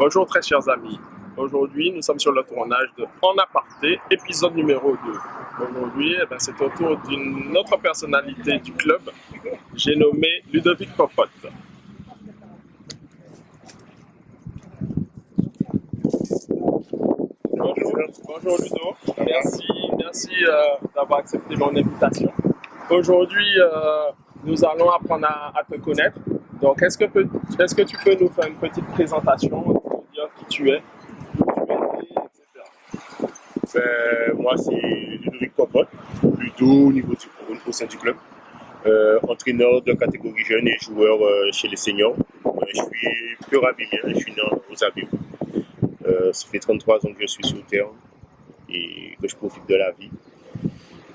Bonjour très chers amis, aujourd'hui nous sommes sur le tournage de En Aparté, épisode numéro 2. Aujourd'hui c'est au tour d'une autre personnalité du club, j'ai nommé Ludovic Popote. Bonjour Ludo, merci d'avoir accepté mon invitation. Aujourd'hui nous allons apprendre à te connaître, donc est-ce que tu peux nous faire une petite présentation, nous dire qui tu es? Moi, c'est Ludovic Popote, plutôt au sein du club. Entraîneur de catégorie jeune et joueur chez les seniors. Je suis pur abîmien, je suis né aux Abîmes. Ça fait 33 ans que je suis sur le terrain et que je profite de la vie.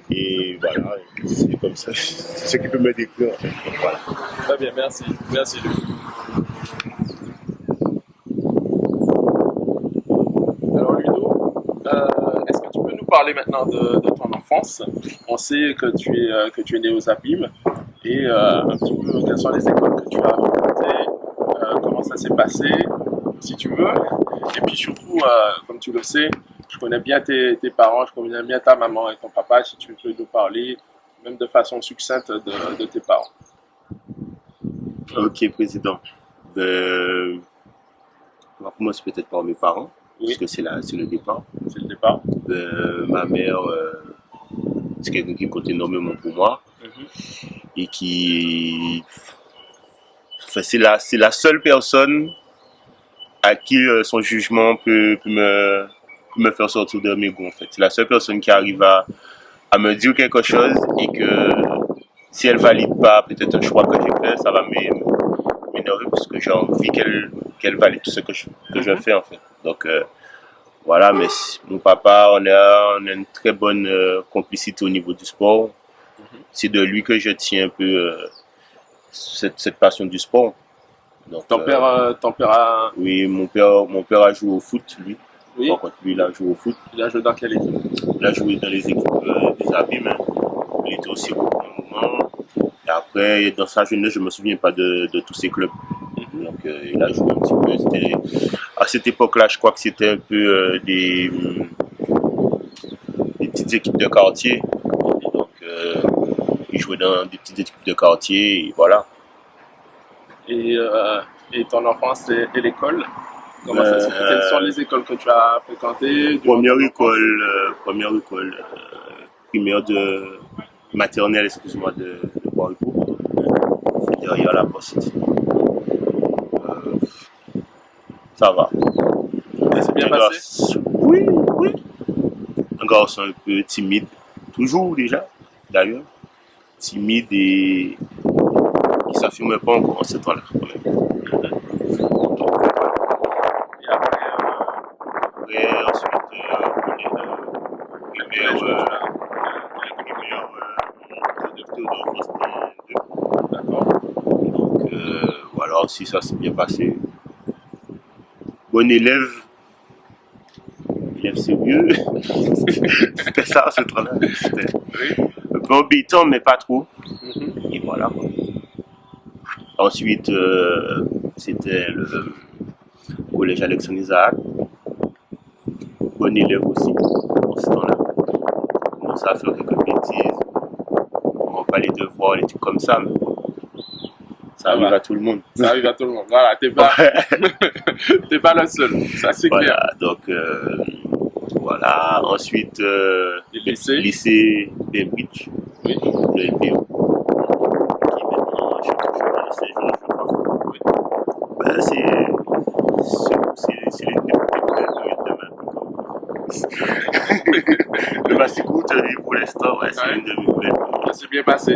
Et voilà, c'est comme ça, c'est ce qui peut me décrire en fait. Donc, voilà. Très bien, merci Ludo. Alors Ludo, est-ce que tu peux nous parler maintenant de ton enfance? On sait que tu es né aux Abîmes et un petit peu quelles sont les écoles que tu as fréquentées, comment ça s'est passé, si tu veux. Et puis surtout, comme tu le sais, je connais bien tes parents, je connais bien ta maman et ton papa, si tu peux nous parler, même de façon succincte, de tes parents. Ok, président. On va commencer peut-être par mes parents, Oui. parce que c'est le départ. C'est le départ. Ma mère, c'est quelqu'un qui compte énormément pour moi et qui. Enfin, c'est la seule personne à qui son jugement peut me faire sortir de mes goûts, en fait. C'est la seule personne qui arrive à me dire quelque chose et que si elle valide pas peut-être un choix que j'ai fait, ça va m'énerver parce que j'ai envie qu'elle valide tout ce que je fais, en fait. Donc, voilà, mais mon papa, on a une très bonne complicité au niveau du sport. C'est de lui que je tiens un peu cette passion du sport. Donc, Ton père a... Oui, mon père a joué au foot, lui. Oui. Par contre, lui, il a joué au foot. Il a joué dans quelle équipe? Il a joué dans les équipes des Abîmes. Il était aussi au moment. Et après, dans sa jeunesse, je ne me souviens pas de tous ces clubs. Donc, il a joué un petit peu. À cette époque-là, je crois que c'était un peu des petites équipes de quartier. Donc, il jouait dans des petites équipes de quartier. Et voilà. Et ton enfance et l'école? Comment ça se fait? Quelles sont les écoles que tu as fréquentées? Première école primaire de maternelle, excuse-moi, de Bois-Ricourt. C'est derrière la poste. Ça va. Ça s'est bien passé? Oui. Un garçon un peu timide, toujours déjà, d'ailleurs. Timide et qui ne s'affirme pas encore en ce temps-là. Et après, ensuite, d'accord. Donc, voilà, aussi ça s'est bien passé. Bon élève sérieux. C'était ça, ce temps-là. C'était un peu embêtant, mais pas trop. Et voilà. Ensuite, c'était le collège Alexandre Isaac. Bon élève aussi, en ce temps-là. On commençait à faire quelques bêtises. On pas les devoirs, les trucs comme ça. Mais ça arrive à tout le monde. Ça arrive à tout le monde. Voilà, t'es pas le seul. Ça, c'est voilà, clair. Donc, voilà. Ensuite, lycée Bainbridge. Oui. Le LPO. Qui maintenant, je suis dans le séjour, je crois. Oui. Ben, c'est les le Massicou, pour l'instant, ouais, c'est une de mes belles. Ça s'est bien passé.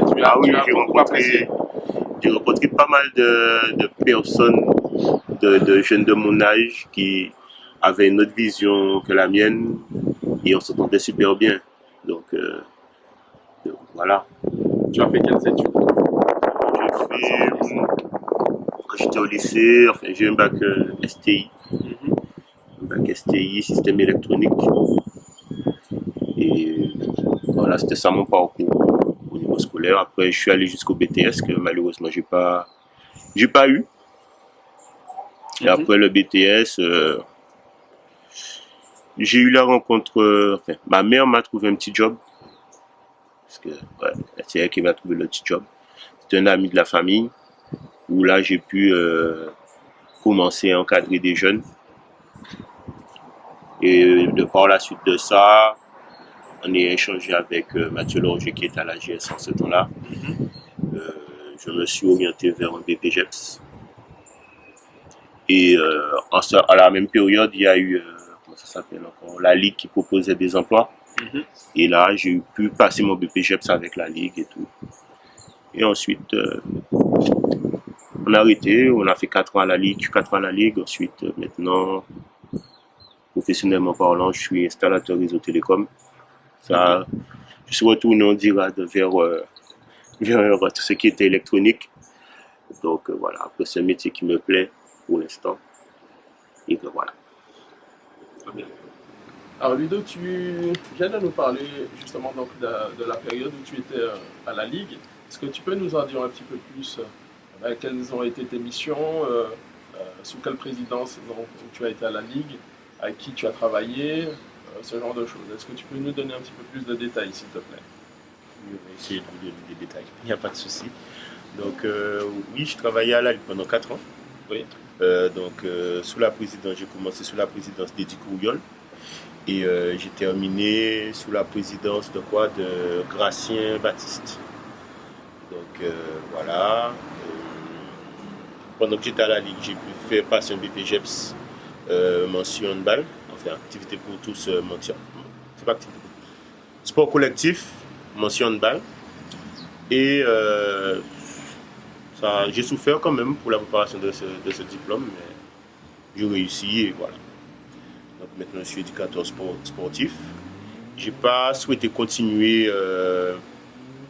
J'ai rencontré pas mal de personnes, de jeunes de mon âge qui avaient une autre vision que la mienne et on s'entendait super bien. Donc, voilà. Tu as fait quelles études? Quand j'étais au lycée, enfin, j'ai un bac STI. Un bac STI, système électronique. Et voilà, c'était ça mon parcours au niveau scolaire. Après, je suis allé jusqu'au BTS que malheureusement j'ai pas eu. Et après le BTS, j'ai eu la rencontre. Enfin, ma mère m'a trouvé un petit job. Parce que ouais, c'est elle qui m'a trouvé le petit job. C'était un ami de la famille. Où là, j'ai pu commencer à encadrer des jeunes. Et de par la suite de ça, on est échangé avec Mathieu Lorger qui est à la GS en ce temps-là. Je me suis orienté vers un BPGEPS. Et à la même période, il y a eu, comment ça s'appelle encore, la Ligue qui proposait des emplois. Et là, j'ai pu passer mon BPGEPS avec la Ligue et tout. Et ensuite, on a arrêté, on a fait 4 ans à la Ligue, 4 ans à la Ligue. Ensuite, maintenant, professionnellement parlant, je suis installateur réseau télécom. Ça, je suis retourné en direct vers tout ce qui était électronique. Donc voilà, après c'est un métier qui me plaît pour l'instant. Et que voilà. Très bien. Alors Ludo, tu viens de nous parler justement donc de la période où tu étais à la Ligue. Est-ce que tu peux nous en dire un petit peu plus quelles ont été tes missions, sous quelle présidence donc, tu as été à la Ligue, avec qui tu as travaillé, ce genre de choses. Est-ce que tu peux nous donner un petit peu plus de détails, s'il te plaît? Je vais essayer de vous donner des détails, il n'y a pas de souci. Donc oui, je travaillais à la Ligue pendant 4 ans. Oui. Sous la présidence, j'ai commencé sous la présidence d'Eddie Couriol. Et j'ai terminé sous la présidence de Gratien Baptiste. Donc voilà. Pendant que j'étais à la Ligue, j'ai pu faire passer un BPGEPS mention handball, enfin activité pour tous, c'est pas activité. Sport collectif, mention handball. Et j'ai souffert quand même pour la préparation de ce diplôme, mais j'ai réussi et voilà. Donc maintenant je suis éducateur sportif. J'ai pas souhaité continuer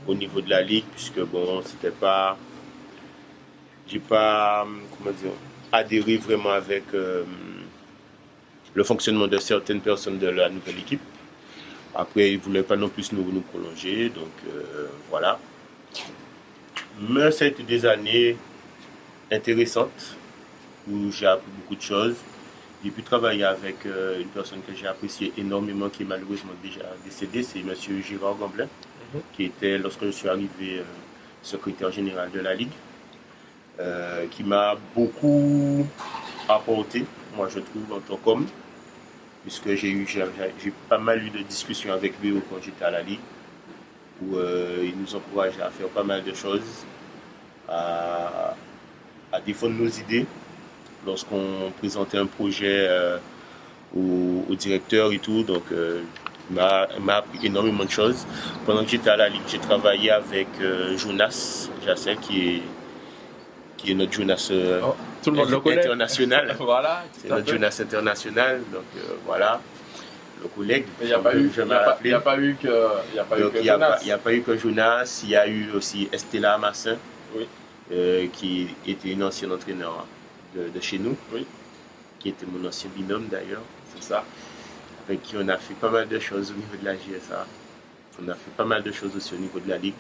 au niveau de la Ligue puisque bon, c'était pas, j'ai pas, comment dire, adhéré vraiment avec le fonctionnement de certaines personnes de la nouvelle équipe. Après, ils ne voulaient pas non plus nous prolonger, donc voilà. Mais ça a été des années intéressantes où j'ai appris beaucoup de choses. J'ai pu travailler avec une personne que j'ai appréciée énormément, qui est malheureusement déjà décédée, c'est M. Gérard Gamblin, qui était, lorsque je suis arrivé, secrétaire général de la Ligue, qui m'a beaucoup apporté, moi je trouve, en tant qu'homme, puisque j'ai pas mal eu de discussions avec lui quand j'étais à la Ligue, où il nous encourageait à faire pas mal de choses, à défendre nos idées, lorsqu'on présentait un projet au directeur et tout. Donc, il m'a appris énormément de choses. Pendant que j'étais à la Ligue, j'ai travaillé avec Jonas Jacel, qui est notre Jonas tout le monde le connaît. International. Voilà, c'est notre Jonas international. Donc, voilà, le collègue. Il n'y a pas eu que Jonas. Il n'y a pas eu que Jonas. Il y a eu aussi Estella Massin, oui. Qui était une ancienne entraîneur de chez nous, oui. Qui était mon ancien binôme d'ailleurs. C'est ça. Avec qui on a fait pas mal de choses au niveau de la GSA. On a fait pas mal de choses aussi au niveau de la Ligue.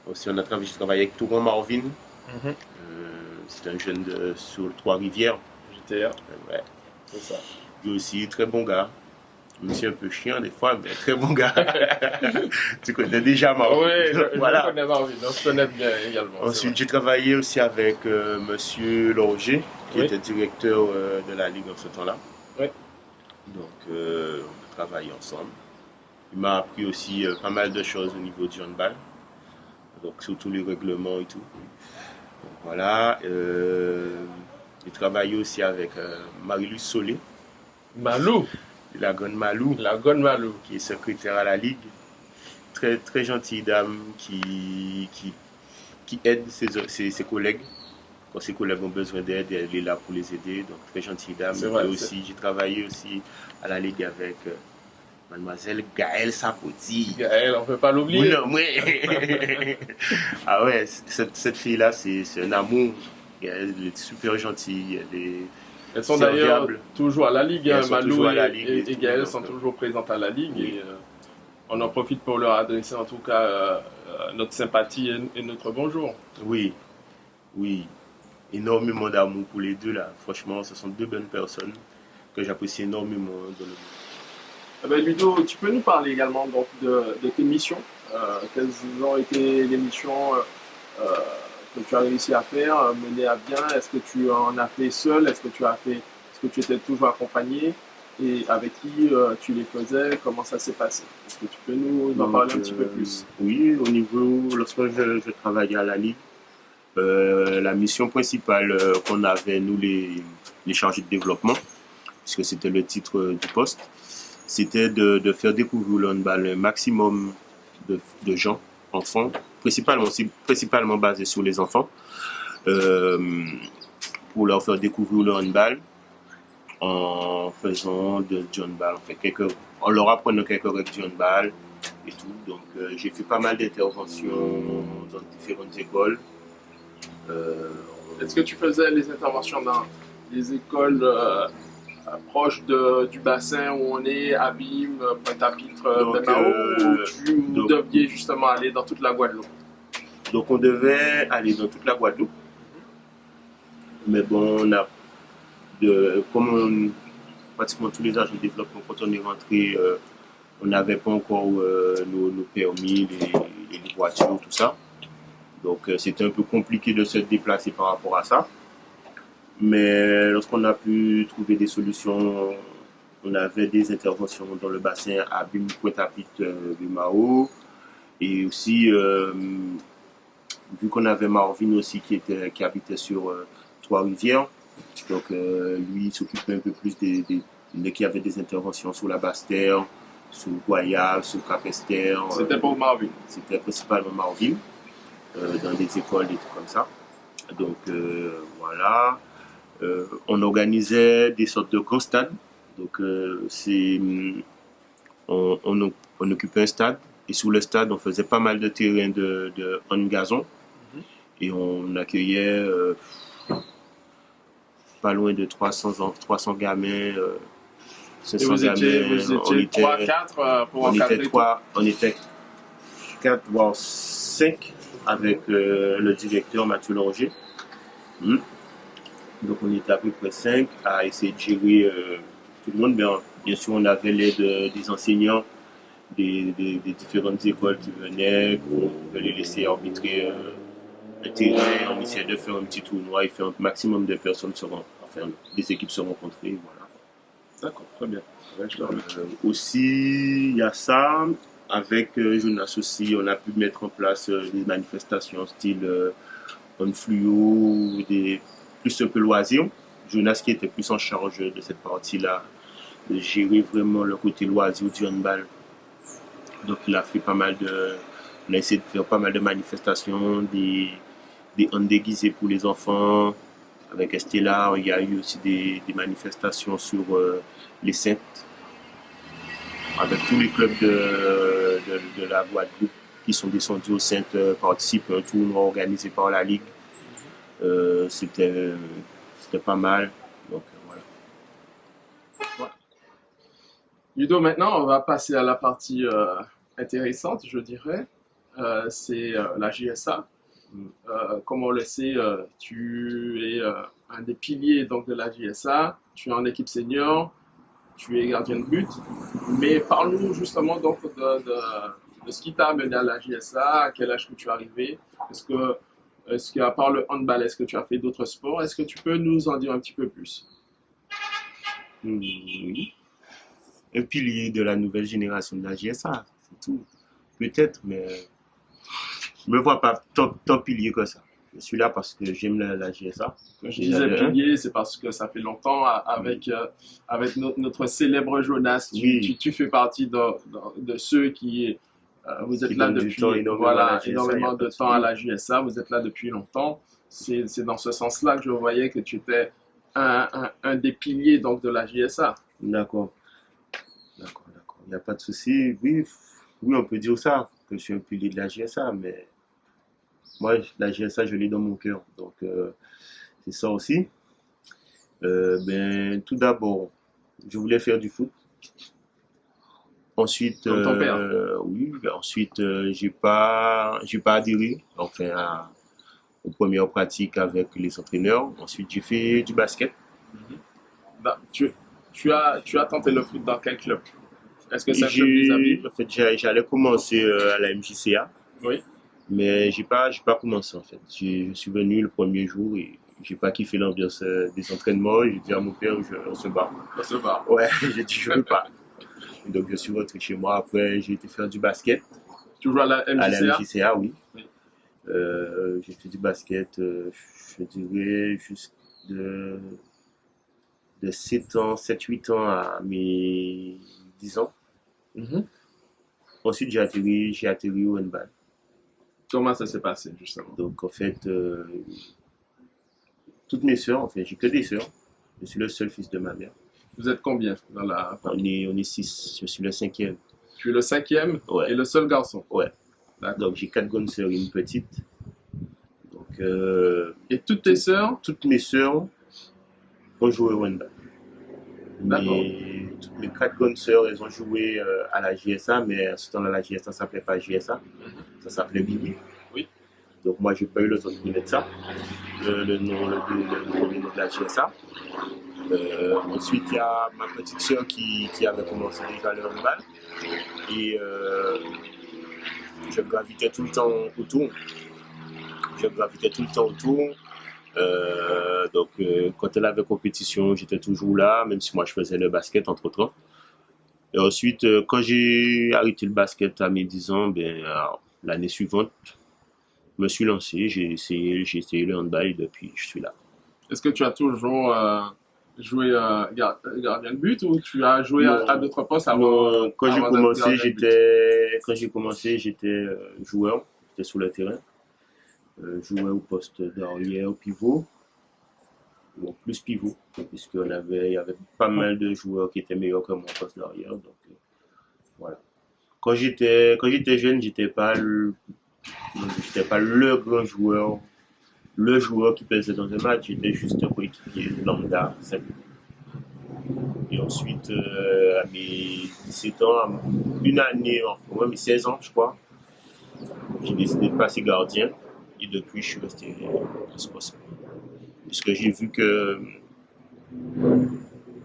Aussi, j'ai travaillé avec Touron Marvin. C'est un jeune sur Trois-Rivières. JTR. Ouais. C'est ça. Lui aussi, très bon gars. Monsieur un peu chiant des fois, mais très bon gars. Tu connais déjà Marvin. Oui, voilà. Je connais Marvin, on se connaît bien également. Ensuite, j'ai travaillé aussi avec Monsieur Lorger, qui était directeur de la Ligue en ce temps-là. Oui. Donc, on a travaillé ensemble. Il m'a appris aussi pas mal de choses au niveau du handball, donc surtout les règlements et tout. Donc, voilà. J'ai travaillé aussi avec Marie-Louise Solé. Malou. La Gonne Malou. La Gonne Malou. Qui est secrétaire à la Ligue. Très, très gentille dame qui aide ses collègues. Quand ses collègues ont besoin d'aide, elle est là pour les aider. Donc, très gentille dame. C'est vrai, j'ai travaillé aussi à la Ligue avec mademoiselle Gaëlle Sapoti. Gaëlle, on ne peut pas l'oublier. Oui. Ah ouais, cette fille-là, c'est un amour. Elle est super gentille. Elles sont d'ailleurs toujours à la Ligue. Malou et Gaëlle sont toujours présentes à la Ligue. Oui. Et on en profite pour leur adresser en tout cas notre sympathie et notre bonjour. Oui, oui. énormément d'amour pour les deux là. Franchement, ce sont deux bonnes personnes que j'apprécie énormément dans le monde. Eh ben, Ludo, tu peux nous parler également donc, de tes missions. Quelles ont été les missions euh, que tu as réussi à faire, mener à bien? Est-ce que tu en as fait seul? Est-ce que tu étais toujours accompagné? Et avec qui tu les faisais? Comment ça s'est passé? Est-ce que tu peux nous en Donc, parler un petit peu plus? oui, au niveau, lorsque je travaillais à la Ligue, la mission principale qu'on avait, nous les chargés de développement, puisque c'était le titre du poste, c'était de faire découvrir le handball un maximum de gens, enfants, principalement basé sur les enfants, euh, pour leur faire découvrir le handball en faisant du handball. En leur apprenant quelques règles du handball et tout. Donc j'ai fait pas mal d'interventions dans différentes écoles. Euh, Est-ce que tu faisais les interventions dans les écoles proches du bassin où on est, Abîme, Pointe-à-Pitre, Bemao, ou tu deviez justement aller dans toute la Guadeloupe? Donc on devait aller dans toute la Guadeloupe. Mais bon, pratiquement tous les agents de développement, quand on est rentré, on n'avait pas encore nos permis, les voitures, tout ça. Donc c'était un peu compliqué de se déplacer par rapport à ça. Mais lorsqu'on a pu trouver des solutions, on avait des interventions dans le bassin à Pointe-à-Pitre, Bimao. Et aussi, vu qu'on avait Marvin aussi qui habitait sur Trois-Rivières, donc lui il s'occupait un peu plus qui avait des interventions sur la Basse-Terre, sur Guayave, sur Cap-Esther. C'était pour Marvin. C'était principalement Marvin, dans des écoles, des trucs comme ça. Donc voilà. On organisait des sortes de grands stades. Donc on occupait un stade et sous le stade on faisait pas mal de terrains de hand gazon et on accueillait pas loin de 300 gamins, 500 vous gamins. étiez 3-4 pour encadrer tout? On était 4 voire 5 avec le directeur Mathieu Longer. Donc on était à peu près 5 à essayer de gérer tout le monde. Bien sûr, on avait l'aide des enseignants des différentes écoles qui venaient, on pouvait les laisser arbitrer le terrain, on essayait de faire un petit tournoi et faire un maximum de personnes des équipes se rencontrer. Voilà. D'accord, très bien. Ouais, aussi, il y a ça. Avec Jonas aussi, on a pu mettre en place des manifestations style on fluo, plus un peu loisirs. Jonas qui était plus en charge de cette partie-là, de gérer vraiment le côté loisir du handball. Donc il a fait on a essayé de faire pas mal de manifestations, des hands déguisés pour les enfants. Avec Estella, il y a eu aussi des manifestations sur les Saintes, avec tous les clubs de la Guadeloupe qui sont descendus aux Saintes participent à un tournoi organisé par la Ligue. C'était pas mal. Donc voilà. Ludo, maintenant, on va passer à la partie intéressante, je dirais. C'est la JSA. Comme on le sait, tu es un des piliers donc, de la JSA. Tu es en équipe senior, tu es gardien de but. Mais parle-nous justement donc de ce qui t'a amené à la JSA, à quel âge que tu es arrivé. Est-ce qu'à part le handball, est-ce que tu as fait d'autres sports? Est-ce que tu peux nous en dire un petit peu plus? Oui. Un pilier de la nouvelle génération de la JSA, c'est tout. Peut-être, mais je me vois pas tant pilier que ça. Je suis là parce que j'aime la JSA. Quand je disais pilier, c'est parce que ça fait longtemps avec notre célèbre Jonas. Oui. Tu fais partie de ceux qui vous êtes là depuis énormément de temps à la JSA. Vous êtes là depuis longtemps. C'est dans ce sens-là que je voyais que tu étais un des piliers donc, de la JSA. D'accord. Il n'y a pas de souci. Oui, on peut dire ça, que je suis un pilier de la JSA, mais moi, la GSA, je l'ai dans mon cœur. Donc, c'est ça aussi. Tout d'abord, je voulais faire du foot. Ensuite, Comme ton père. oui. Ensuite, j'ai pas adhéré, enfin, aux premières pratiques avec les entraîneurs. Ensuite, j'ai fait du basket. Bah, tu as tenté le foot dans quel club? Est-ce que c'est un club des amis? En fait, j'allais commencer à la MJCA, Oui. mais j'ai pas commencé en fait. Je suis venu le premier jour et j'ai pas kiffé l'ambiance des entraînements. J'ai dit à mon père, on se bat. On se bat. Ouais, j'ai dit je veux pas. Donc je suis rentré chez moi. Après, j'ai été faire du basket Tu joues à la à la MJCA? MJCA, oui. Oui. J'ai fait du basket, je dirais, juste de 7 ans, 7-8 ans à mes 10 ans. Mhm. Ensuite, j'ai atterri au handball. Comment ça s'est passé, justement? Donc, en fait, toutes mes sœurs, en fait, j'ai que des sœurs. Je suis le seul fils de ma mère. Vous êtes combien dans la On famille? est 6. Je suis le 5e. Tu es le 5e Ouais. et le seul garçon. Ouais. D'accord. Donc, j'ai 4 grandes sœurs et une petite. Donc, Et toutes tes sœurs? toutes mes sœurs ont joué au handball. D'accord. Toutes mes 4 grandes sœurs, elles ont joué à la JSA, mais à ce temps-là, la JSA ne s'appelait pas JSA, ça s'appelait Bibi. Oui. Donc moi, j'ai pas eu le temps de connaître ça, le nom de la JSA. Ensuite, il y a ma petite sœur qui avait commencé déjà le handball. Et je gravitais tout le temps autour. Donc, quand elle avait compétition, j'étais toujours là, même si moi je faisais le basket entre-temps. Et ensuite, quand j'ai arrêté le basket à mes 10 ans, alors, l'année suivante, je me suis lancé, j'ai essayé le handball et depuis, je suis là. Est-ce que tu as toujours joué gardien de but ou tu as joué à d'autres postes avant? Non, quand j'ai avant d'être commencé, gardien de but? j'étais joueur, j'étais sur le terrain. Jouais au poste d'arrière, pivot. Bon, plus pivot, puisqu'il y avait pas mal de joueurs qui étaient meilleurs que mon poste d'arrière. Donc, voilà. Quand j'étais jeune, j'étais pas le grand joueur, le joueur qui pesait dans un match. J'étais juste un coéquipier lambda, simple. Et ensuite, à mes 17 ans, une année, enfin, mes 16 ans, je crois, j'ai décidé de passer gardien. Et depuis, je suis resté dans ce poste. Puisque j'ai vu que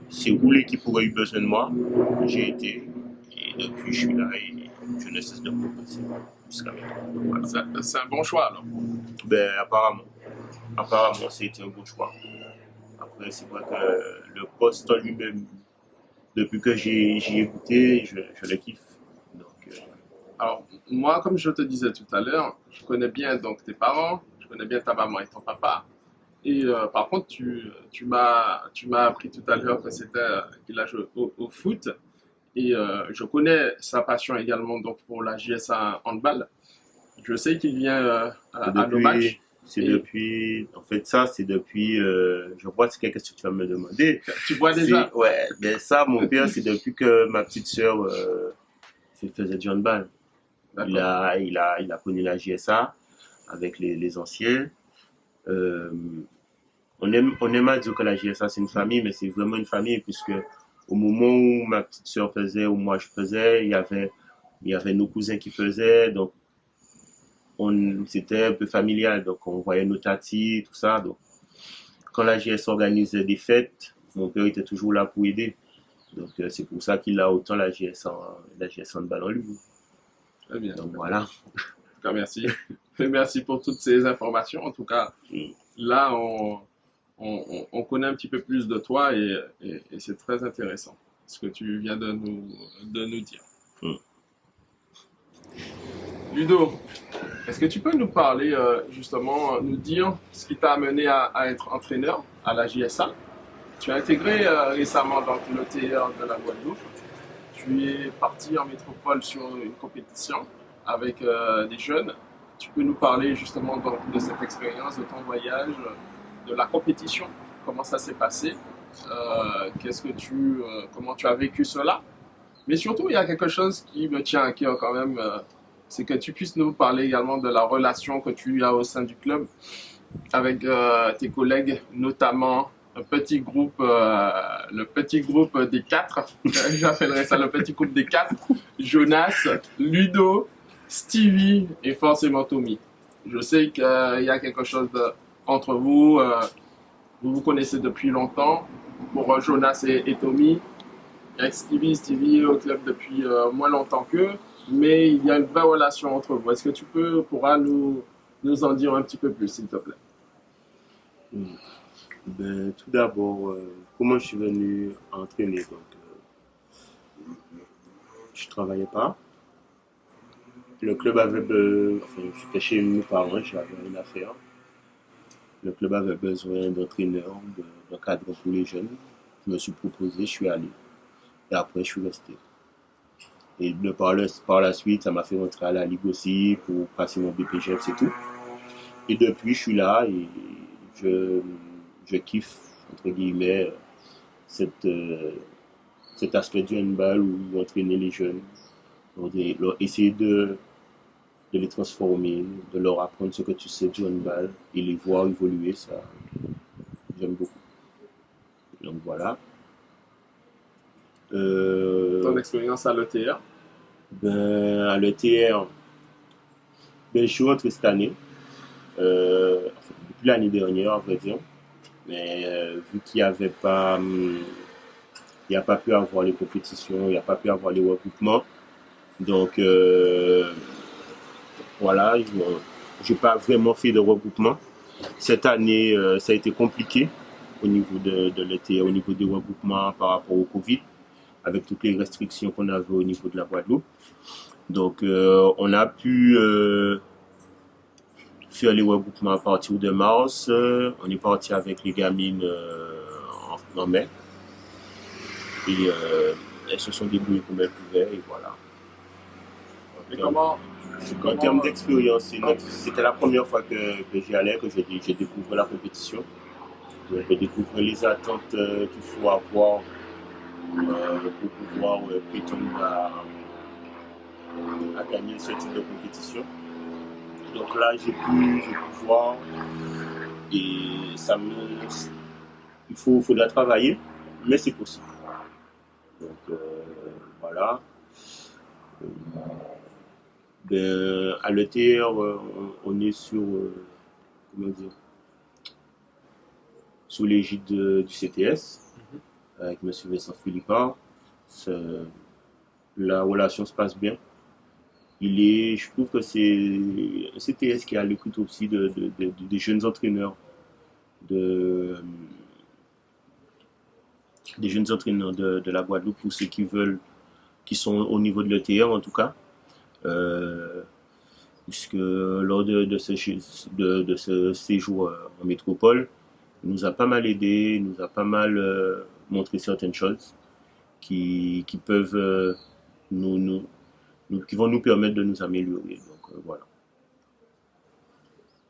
c'est où l'équipe aurait eu besoin de moi, j'ai été. Et depuis, je suis là et je ne cesse de progresser jusqu'à maintenant. Voilà. C'est un bon choix alors. Apparemment, c'était un bon choix. Après, c'est vrai que le poste en lui-même, depuis que j'y ai goûté, je le kiffe. Donc, Alors, moi, comme je te disais tout à l'heure, je connais bien donc tes parents, je connais bien ta maman et ton papa. Et par contre, tu m'as appris tout à l'heure que qu'il a joué au foot. Et je connais sa passion également donc pour la JSA handball. Je sais qu'il vient à nos matchs. En fait, ça, c'est depuis, je vois c'est quelque chose que tu vas me demander. Tu vois déjà? Ouais, mais ça, mon père, c'est depuis que ma petite sœur faisait du handball. Il a connu la JSA avec les anciens. On aime à dire que la JSA c'est une famille, mais c'est vraiment une famille puisque au moment où ma petite sœur faisait, ou moi je faisais, il y avait nos cousins qui faisaient, donc c'était un peu familial, donc on voyait nos tatis, tout ça. Donc quand la JSA organisait des fêtes, mon père était toujours là pour aider. Donc c'est pour ça qu'il a autant la JSA de balle en lui. Très bien. Donc voilà. En tout cas, merci. Merci pour toutes ces informations. En tout cas, là, on connaît un petit peu plus de toi et c'est très intéressant ce que tu viens de nous dire. Ludo, est-ce que tu peux nous parler, justement, nous dire ce qui t'a amené à être entraîneur à la JSA? Tu as intégré récemment donc, l'ETR de la Guadeloupe. Tu es parti en métropole sur une compétition avec des jeunes. Tu peux nous parler justement donc, de cette expérience, de ton voyage, de la compétition, comment ça s'est passé, comment tu as vécu cela. Mais surtout, il y a quelque chose qui me tient à cœur quand même, c'est que tu puisses nous parler également de la relation que tu as au sein du club avec tes collègues, notamment le petit groupe des 4, j'appellerais ça le petit groupe des 4, Jonas, Ludo, Stevie et forcément Tommy. Je sais qu'il y a quelque chose entre vous. Vous vous connaissez depuis longtemps. Pour Jonas et Tommy, avec Stevie est au club depuis moins longtemps qu'eux, mais il y a une vraie relation entre vous. Est-ce que pourras nous en dire un petit peu plus, s'il te plaît? Mm. Ben, tout d'abord, comment je suis venu entraîner? Donc, je travaillais pas. Le club avait enfin, j'étais chez mes parents, j'avais une affaire. Le club avait besoin d'entraîneurs, d'un cadre pour les jeunes. Je me suis proposé, je suis allé. Et après, je suis resté. Et par la suite, ça m'a fait rentrer à la Ligue aussi pour passer mon BPGF, c'est tout. Et depuis, je suis là et je, je kiffe, entre guillemets, cette, euh, cet aspect du handball où entraîner les jeunes, essayer de les transformer, de leur apprendre ce que tu sais du handball et les voir évoluer, ça, j'aime beaucoup. Donc voilà. Ton expérience à l'ETR? Ben, à l'ETR, ben, je suis rentré cette année, enfin, depuis l'année dernière, à vrai dire. Mais vu qu'il n'y avait pas, il n'y a pas pu avoir les compétitions, il n'y a pas pu avoir les regroupements. Donc voilà, je n'ai pas vraiment fait de regroupement. Cette année, ça a été compliqué au niveau de l'été, au niveau des regroupements par rapport au Covid, avec toutes les restrictions qu'on avait au niveau de la Guadeloupe. Donc on a pu faire les regroupements à partir de mars. On est parti avec les gamines en mai. Et elles se sont débrouillées comme elles pouvaient et voilà. En termes d'expérience, c'était la première fois que j'y allais, que j'ai découvert la compétition. J'ai découvert les attentes qu'il faut avoir pour pouvoir prétendre à gagner ce type de compétition. Donc là, j'ai pu voir et il faudra travailler, mais c'est possible. Donc voilà. Ben, à l'ETR, on est comment dire, sous l'égide du CTS, avec M. Vincent Philippard. La relation se passe bien. Je trouve que c'est un CTS qui a l'écoute aussi des jeunes entraîneurs, des jeunes entraîneurs de la Guadeloupe, pour ceux qui veulent, qui sont au niveau de l'ETR en tout cas. Puisque lors de ce séjour en métropole, il nous a pas mal aidé, il nous a pas mal montré certaines choses qui peuvent qui vont nous permettre de nous améliorer. Donc voilà.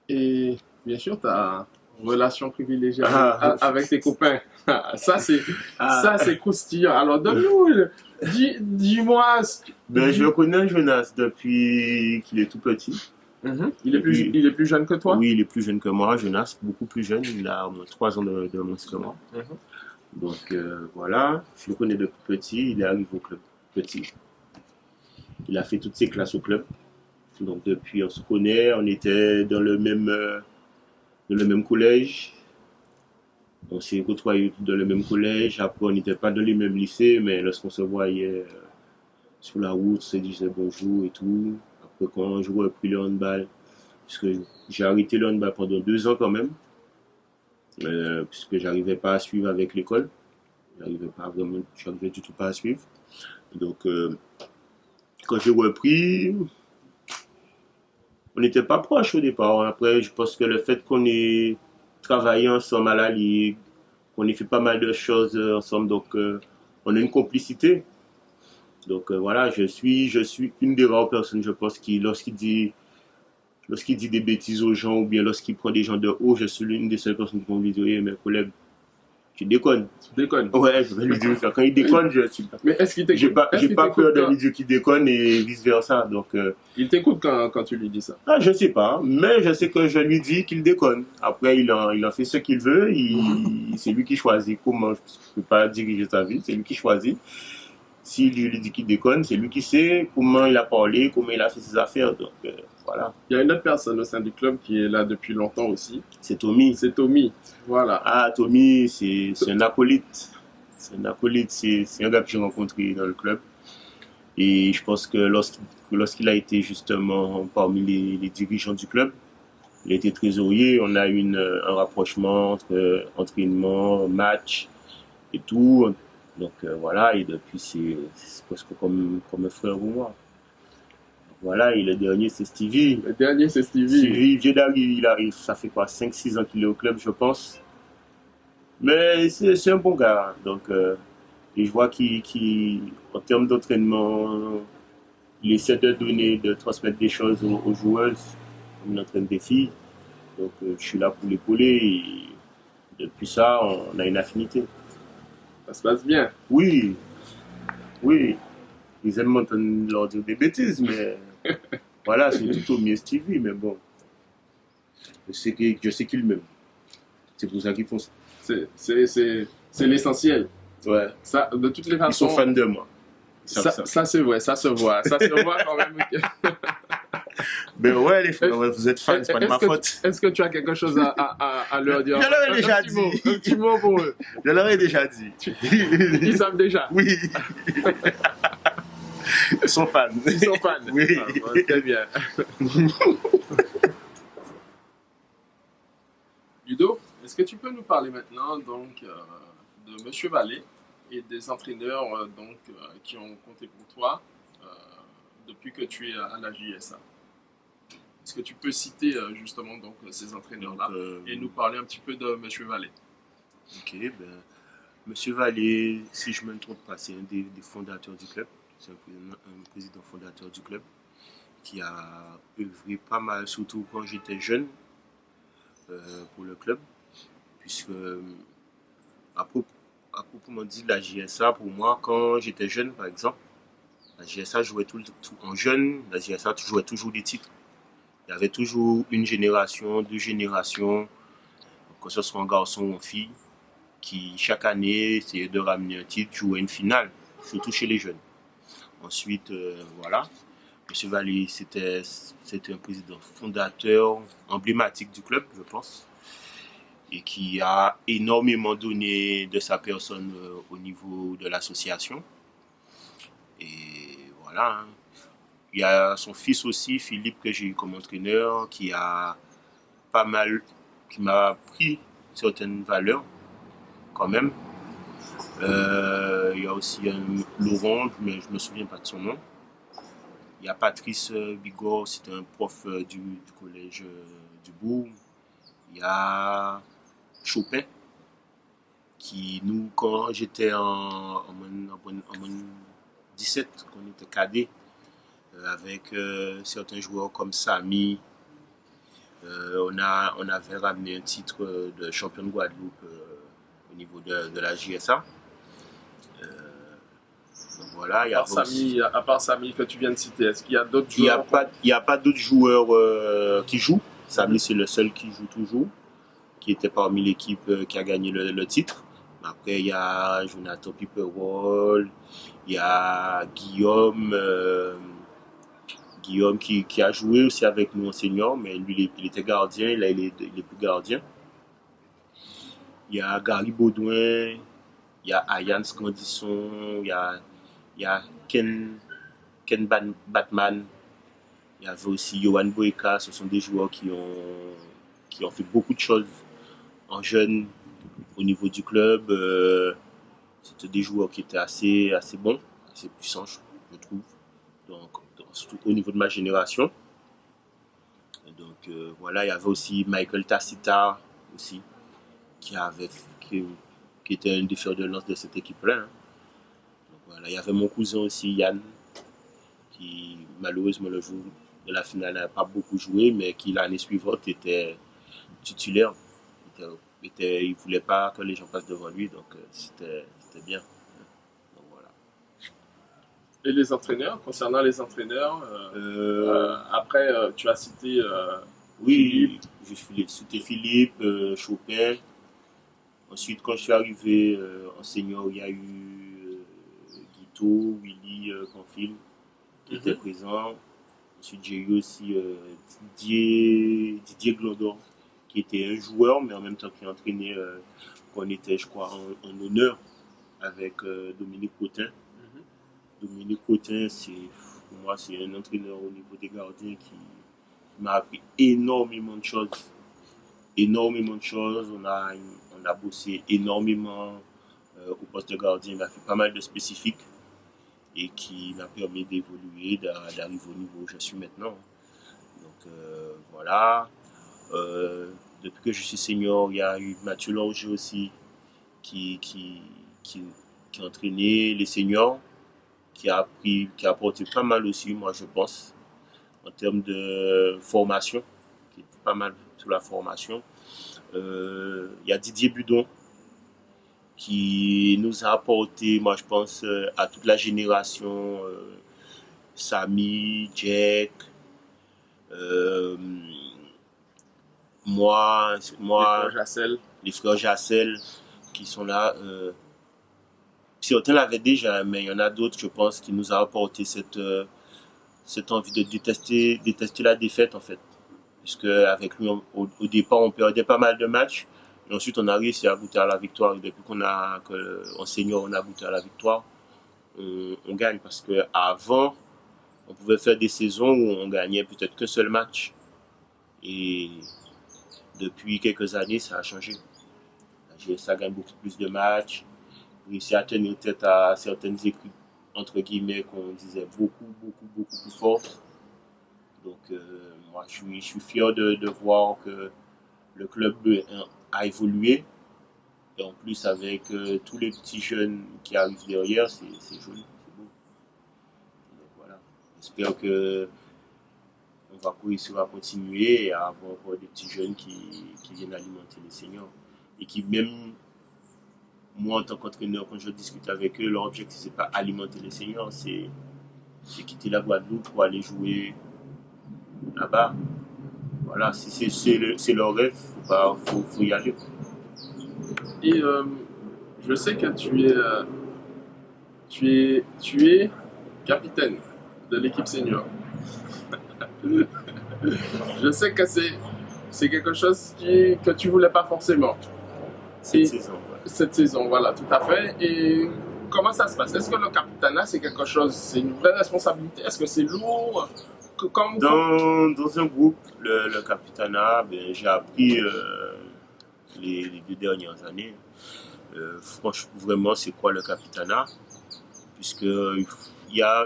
Et bien sûr, tu as une relation privilégiée avec tes copains. Ça, c'est croustillant. Alors, donne-nous, dis-moi. Ben, je connais Jonas depuis qu'il est tout petit. Il est plus jeune que toi? Oui, il est plus jeune que moi. Jonas, beaucoup plus jeune. Il a au moins 3 ans de moins que moi. Donc voilà, je le connais depuis petit. Il est arrivé au club petit. Il a fait toutes ses classes au club. Donc depuis, on se connaît. On était dans le même collège. On s'est côtoyés dans le même collège. Après, on n'était pas dans les mêmes lycées, mais lorsqu'on se voyait sur la route, on se disait bonjour et tout. Après, quand je repris le handball, puisque j'ai arrêté le handball pendant 2 ans quand même, puisque j'arrivais pas à suivre avec l'école. J'arrivais du tout pas à suivre. Donc, quand j'ai repris, on n'était pas proches au départ. Après, je pense que le fait qu'on ait travaillé ensemble à la Ligue, qu'on ait fait pas mal de choses ensemble, donc on a une complicité. Donc voilà, je suis une des rares personnes, je pense, qui, lorsqu'il dit des bêtises aux gens ou bien lorsqu'il prend des gens de haut, je suis l'une des seules personnes qui vont lui dire, hey, mes collègues, tu déconnes. Tu déconnes. Ouais, je vais lui dire ça. Quand il déconne, je suis. Mais est-ce qu'il t'écoute? J'ai pas peur de lui dire qu'il déconne et vice versa. Donc. Il t'écoute quand tu lui dis ça? Ah, je sais pas, mais je sais que je lui dis qu'il déconne. Après, il en fait ce qu'il veut. C'est lui qui choisit comment. Je peux pas diriger sa vie. C'est lui qui choisit. Si lui dit qu'il déconne, c'est lui qui sait comment il a parlé, comment il a fait ses affaires. Donc voilà. Il y a une autre personne au sein du club qui est là depuis longtemps aussi. C'est Tommy. C'est Tommy. Voilà. Ah, Tommy, c'est un acolyte. C'est un acolyte, c'est un gars que j'ai rencontré dans le club. Et je pense que lorsqu'il a été justement parmi les dirigeants du club, il a été trésorier, on a eu un rapprochement entre entraînement, match et tout. Donc voilà, et depuis c'est presque comme un frère ou moi. Voilà, et le dernier c'est Stevie. Le dernier c'est Stevie. Stevie, vieux d'arriver, il arrive, ça fait quoi, 5-6 ans qu'il est au club, je pense. Mais c'est un bon gars. Donc, et je vois qu'en termes d'entraînement, il essaie de transmettre des choses aux joueuses, comme il entraîne des filles. Donc, je suis là pour l'épauler et depuis ça, on a une affinité. Ça se passe bien. Oui, oui. Ils aiment m'entendre leur dire des bêtises, mais voilà, c'est tout au mieux Stevie, mais bon. Je sais qu'ils m'aiment. C'est pour ça qu'ils font ça. C'est l'essentiel. Ouais. Ça, de toutes les façons. Ils sont fans de moi. Ça se voit, ça se voit. Ça se voit quand même. Ben ouais, les frères, vous êtes fans, c'est pas de ma faute. Est-ce que tu as quelque chose à leur dire? Je leur ai déjà dit. Un petit mot pour eux. Je leur ai déjà dit. Ils savent déjà. Oui. Ils sont fans. Ils sont fans. Oui. Ah, bon, très bien. Ludo, est-ce que tu peux nous parler maintenant donc de Monsieur Vallée et des entraîneurs qui ont compté pour toi depuis que tu es à la JSA? Est-ce que tu peux citer justement donc ces entraîneurs-là et nous parler un petit peu de Monsieur Vallée? Ok, ben Monsieur Vallée, si je ne me trompe pas, c'est un des fondateurs du club. C'est un président fondateur du club qui a œuvré pas mal, surtout quand j'étais jeune, pour le club. Puisque, à proprement dit, la JSA, pour moi, quand j'étais jeune, par exemple, la JSA jouait tout en jeune, la JSA jouait toujours des titres. Il y avait toujours une génération, 2 générations, que ce soit un garçon ou une fille, qui chaque année essayait de ramener un titre, jouer une finale, surtout chez les jeunes. Ensuite, voilà, M. Vallée, c'était un président fondateur, emblématique du club, je pense, et qui a énormément donné de sa personne au niveau de l'association. Et voilà. Hein. Il y a son fils aussi, Philippe, que j'ai eu comme entraîneur, qui m'a appris certaines valeurs, quand même. Il y a aussi Laurent, mais je ne me souviens pas de son nom. Il y a Patrice Bigor, c'était un prof du collège du Bourg. Il y a Chopin, qui nous, quand j'étais en 17, quand on était cadet, avec certains joueurs comme Samy, on avait ramené un titre de champion de Guadeloupe au niveau de la JSA. Voilà, à part Samy que tu viens de citer, est-ce qu'il y a d'autres joueurs? Il n'y a pas d'autres joueurs qui jouent. Samy, c'est le seul qui joue toujours, qui était parmi l'équipe qui a gagné le titre. Après, il y a Jonathan Piperwall, il y a Guillaume qui a joué aussi avec nous en senior, mais lui, il était gardien, là, il est plus gardien. Il y a Gary Baudouin, il y a Ayan Scandisson, il y a Ken Batman, il y avait aussi Johan Boeka. Ce sont des joueurs qui ont fait beaucoup de choses en jeune au niveau du club. C'était des joueurs qui étaient assez bons, assez puissants, je trouve. Donc, surtout au niveau de ma génération. Et donc voilà, il y avait aussi Michael Tacita aussi, qui était un des fers de lance de cette équipe-là. Hein. Donc, voilà, il y avait mon cousin aussi, Yann, qui malheureusement le jour de la finale n'a pas beaucoup joué, mais qui l'année suivante était titulaire. Il ne voulait pas que les gens passent devant lui, donc c'était bien. Donc, voilà. Et les entraîneurs, concernant les entraîneurs, après tu as cité oui, j'ai cité Philippe, Chopin. Ensuite, quand je suis arrivé en senior, il y a eu Guy Ito, Willy Confil qui était présent. Ensuite, j'ai eu aussi Didier Glodon, qui était un joueur, mais en même temps qui entraînait, qu'on était, je crois, en honneur avec Dominique Cotin. Dominique Cotin, pour moi, c'est un entraîneur au niveau des gardiens qui m'a appris énormément de choses. Énormément de choses. On a bossé énormément au poste de gardien. Il a fait pas mal de spécifiques et qui m'a permis d'évoluer, d'arriver au niveau où je suis maintenant. Donc voilà. Depuis que je suis senior, il y a eu Mathieu Lorger aussi qui a entraîné les seniors, qui a apporté pas mal aussi, moi je pense, en termes de formation, qui est pas mal sur la formation. Il y a Didier Budon qui nous a apporté, moi je pense, à toute la génération, Samy, Jack, moi, les frères Jassel qui sont là. Certains l'avaient déjà, mais il y en a d'autres, je pense, qui nous a apporté cette envie de détester la défaite, en fait. Puisque avec lui, au départ, on perdait pas mal de matchs. Et ensuite, on a réussi à goûter à la victoire. Et depuis qu'en senior, on a goûté à la victoire, on gagne. Parce qu'avant, on pouvait faire des saisons où on gagnait peut-être qu'un seul match. Et depuis quelques années, ça a changé. Ça gagne beaucoup plus de matchs. Réussi à tenir tête à certaines équipes, entre guillemets, qu'on disait beaucoup plus fortes. Donc, moi, je suis fier de voir que le club a évolué. Et en plus, avec tous les petits jeunes qui arrivent derrière, c'est joli, c'est beau. Donc, voilà. J'espère que on va réussir à continuer et à avoir encore des petits jeunes qui viennent alimenter les seniors. Et qui, même moi, en tant qu'entraîneur, quand je discute avec eux, leur objectif, c'est pas alimenter les seniors, c'est quitter la Guadeloupe pour aller jouer là-bas. Voilà, si c'est leur rêve, faut y aller. Et je sais que tu es capitaine de l'équipe senior. Je sais que c'est quelque chose que tu voulais pas forcément. Cette saison, voilà, tout à fait. Et comment ça se passe? Est-ce que le capitanat, c'est quelque chose, c'est une vraie responsabilité? Est-ce que c'est lourd? Dans un groupe, le capitanat, j'ai appris les 2 dernières années. Franchement, vraiment, c'est quoi le capitanat? Puisqu'il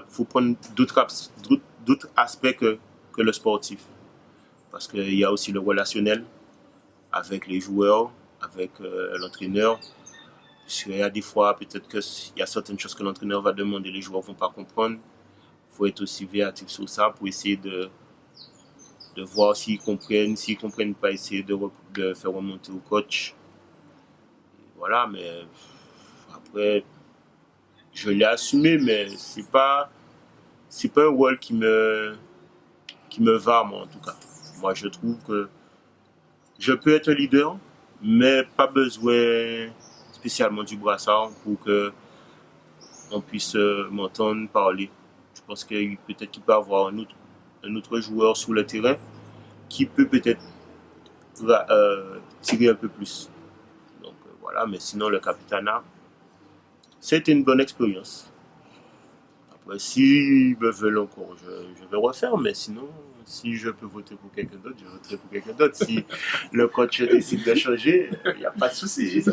faut prendre d'autres aspects que le sportif. Parce qu'il y a aussi le relationnel avec les joueurs, avec l'entraîneur. Puisqu'il y a des fois, peut-être qu'il y a certaines choses que l'entraîneur va demander, les joueurs ne vont pas comprendre. Il faut être aussi véatif sur ça pour essayer de voir s'ils comprennent. S'ils ne comprennent pas, essayer de faire remonter au coach. Et voilà, mais après, je l'ai assumé, mais c'est pas un rôle qui me va, moi, en tout cas. Moi, je trouve que je peux être un leader, mais pas besoin spécialement du brassard pour qu'on puisse m'entendre parler. Je pense que peut-être qu'il peut y avoir un autre joueur sur le terrain qui peut peut-être tirer un peu plus. Donc voilà, mais sinon le capitanat, c'était une bonne expérience. Après, s'ils me veulent encore, je vais refaire, mais sinon, si je peux voter pour quelqu'un d'autre, je voterai pour quelqu'un d'autre. Si le coach décide de changer, il n'y a pas de souci.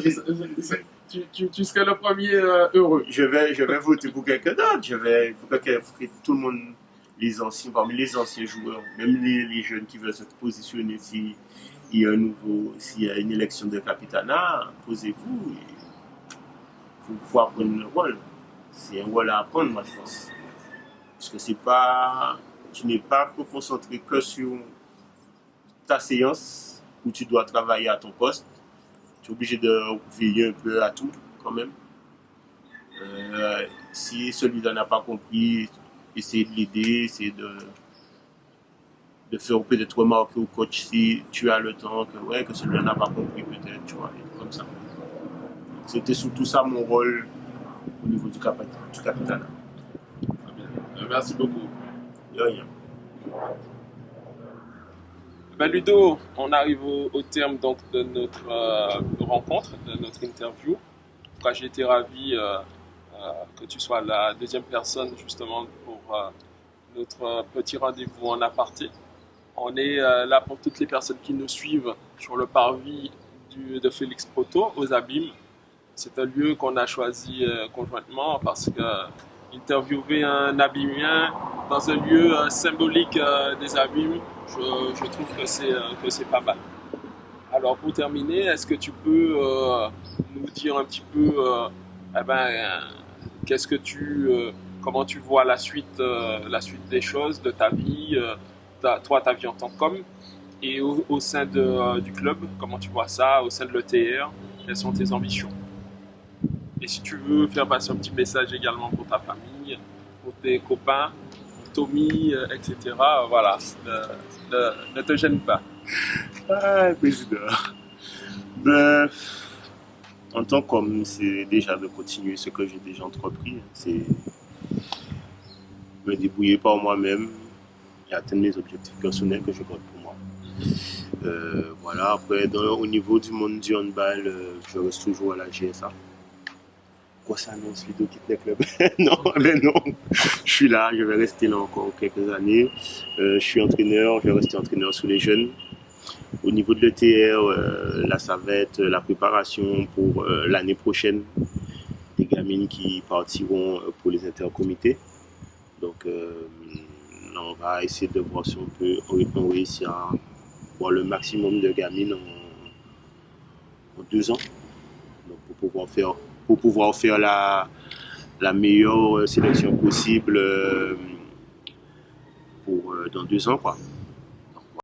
Tu serais le premier heureux. Je vais voter pour quelqu'un d'autre. Il faut que tout le monde, parmi les anciens joueurs, même les jeunes qui veulent se positionner, s'il y a une élection de capitanat, posez-vous. Il faut apprendre le rôle. C'est un rôle à apprendre, moi, je pense. Parce que tu n'es pas concentré que sur ta séance où tu dois travailler à ton poste. Tu es obligé de veiller un peu à tout, quand même. Si celui-là n'a pas compris, essayer de l'aider, essayer de faire peut-être remarquer au coach si tu as le temps, que celui-là n'a pas compris, peut-être, tu vois, comme ça. C'était surtout ça mon rôle au niveau du capital. Très bien. Merci beaucoup. De rien. Ben Ludo, on arrive au terme donc de notre rencontre, de notre interview. En tout cas, j'ai été ravi que tu sois la deuxième personne justement pour notre petit rendez-vous en aparté. On est là pour toutes les personnes qui nous suivent sur le parvis de Félix Proto aux Abîmes. C'est un lieu qu'on a choisi conjointement parce que interviewer un abîmien dans un lieu symbolique des abîmes, je trouve que c'est pas mal. Alors pour terminer, est-ce que tu peux nous dire un petit peu qu'est-ce que comment tu vois la suite des choses, de ta vie, ta vie en tant qu'homme, et au sein du club, comment tu vois ça, au sein de l'ETR, quelles sont tes ambitions? Et si tu veux faire passer un petit message également pour ta famille, pour tes copains, pour Tommy, etc., voilà, ne te gêne pas. Ah, président. Ben, en tant qu'homme, c'est déjà de continuer ce que j'ai déjà entrepris. C'est me débrouiller par moi-même et atteindre mes objectifs personnels que je garde pour moi. Voilà, après, au niveau du monde du handball, je reste toujours à la GSA. Quoi ça annonce Ludo quitte le club? Non, mais non, je suis là, je vais rester là encore quelques années. Je suis entraîneur, je vais rester entraîneur sous les jeunes. Au niveau de l'ETR, là ça va être la préparation pour l'année prochaine, des gamines qui partiront pour les intercomités. Donc là, on va essayer de voir si on peut réussir à voir le maximum de gamines en 2 ans. Donc, pour pouvoir faire la meilleure sélection possible pour dans 2 ans, quoi.